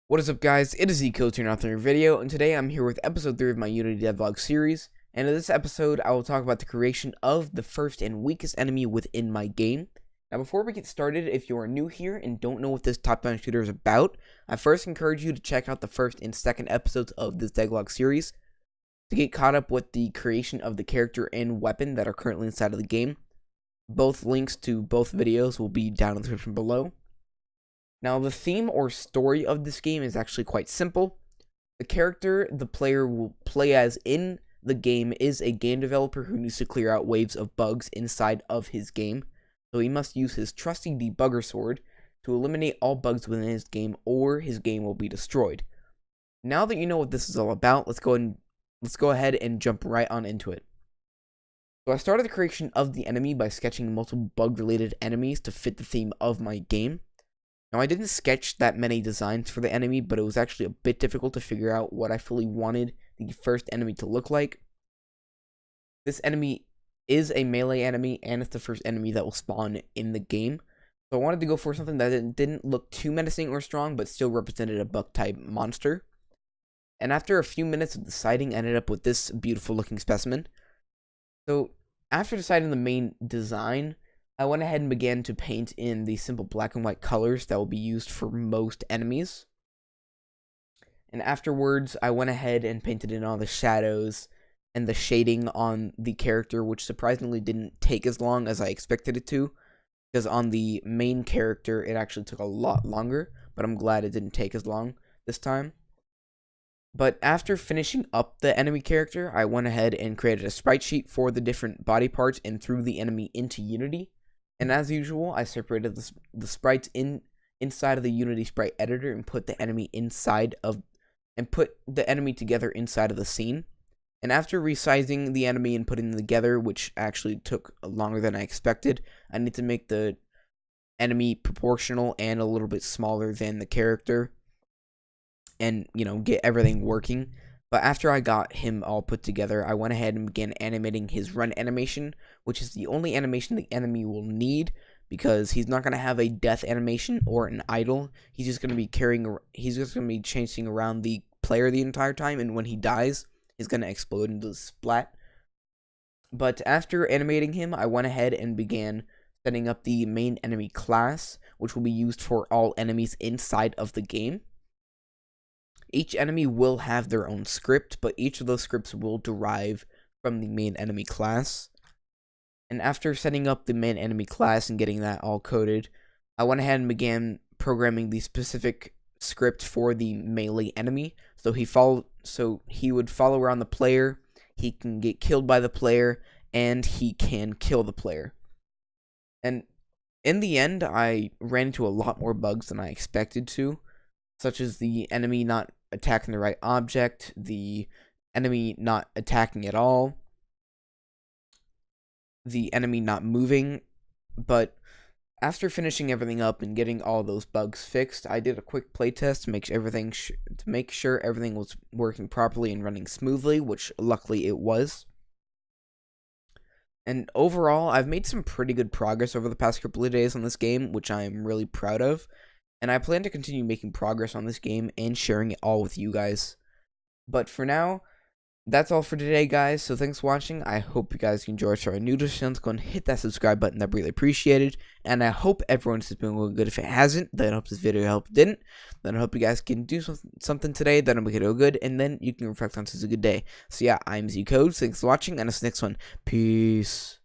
What is up, guys? It is Eco here with another video, and today I'm here with episode 3 of my Unity Devlog series. And in this episode, I will talk about the creation of the first and weakest enemy within my game. Now, before we get started, if you are new here and don't know what this top-down shooter is about, I first encourage you to check out the first and second episodes of this Devlog series to get caught up with the creation of the character and weapon that are currently inside of the game. Both links to both videos will be down in the description below. Now, the theme or story of this game is actually quite simple. The character the player will play as in the game is a game developer who needs to clear out waves of bugs inside of his game. So he must use his trusty debugger sword to eliminate all bugs within his game, or his game will be destroyed. Now that you know what this is all about, let's go ahead and jump right on into it. So I started the creation of the enemy by sketching multiple bug-related enemies to fit the theme of my game. Now, I didn't sketch that many designs for the enemy, but it was actually a bit difficult to figure out what I fully wanted the first enemy to look like. This enemy is a melee enemy, and it's the first enemy that will spawn in the game. So I wanted to go for something that didn't look too menacing or strong, but still represented a bug-type monster. And after a few minutes of deciding, I ended up with this beautiful looking specimen. So after deciding the main design, I went ahead and began to paint in the simple black and white colors that will be used for most enemies. And afterwards, I went ahead and painted in all the shadows and the shading on the character, which surprisingly didn't take as long as I expected it to. Because on the main character, it actually took a lot longer, but I'm glad it didn't take as long this time. But after finishing up the enemy character, I went ahead and created a sprite sheet for the different body parts and threw the enemy into Unity. And as usual, I separated the sprites inside of the Unity sprite editor and put the enemy together inside of the scene. And after resizing the enemy and putting them together, which actually took longer than I expected, I need to make the enemy proportional and a little bit smaller than the character, and get everything working. But after I got him all put together, I went ahead and began animating his run animation, which is the only animation the enemy will need, because he's not going to have a death animation or an idle. He's just going to be chasing around the player the entire time, and when he dies, he's going to explode into the splat. But after animating him, I went ahead and began setting up the main enemy class, which will be used for all enemies inside of the game. Each enemy will have their own script, but each of those scripts will derive from the main enemy class. And after setting up the main enemy class and getting that all coded, I went ahead and began programming the specific script for the melee enemy. So he would follow around the player, he can get killed by the player, and he can kill the player. And in the end, I ran into a lot more bugs than I expected to, such as the enemy not attacking the right object, the enemy not attacking at all, the enemy not moving. But after finishing everything up and getting all those bugs fixed, I did a quick playtest to make sure everything was working properly and running smoothly, which luckily it was. And overall, I've made some pretty good progress over the past couple of days on this game, which I'm really proud of. And I plan to continue making progress on this game and sharing it all with you guys. But for now, that's all for today, guys. So thanks for watching. I hope you guys enjoyed. If you're new to the channel, go and hit that subscribe button. That'd be really appreciated. And I hope everyone's been going good. If it hasn't, then I hope this video helped. Didn't, then I hope you guys can do something today that'll make it go good. And then you can reflect on this as a good day. So yeah, I'm Zcode. Thanks for watching. And until the next one, peace.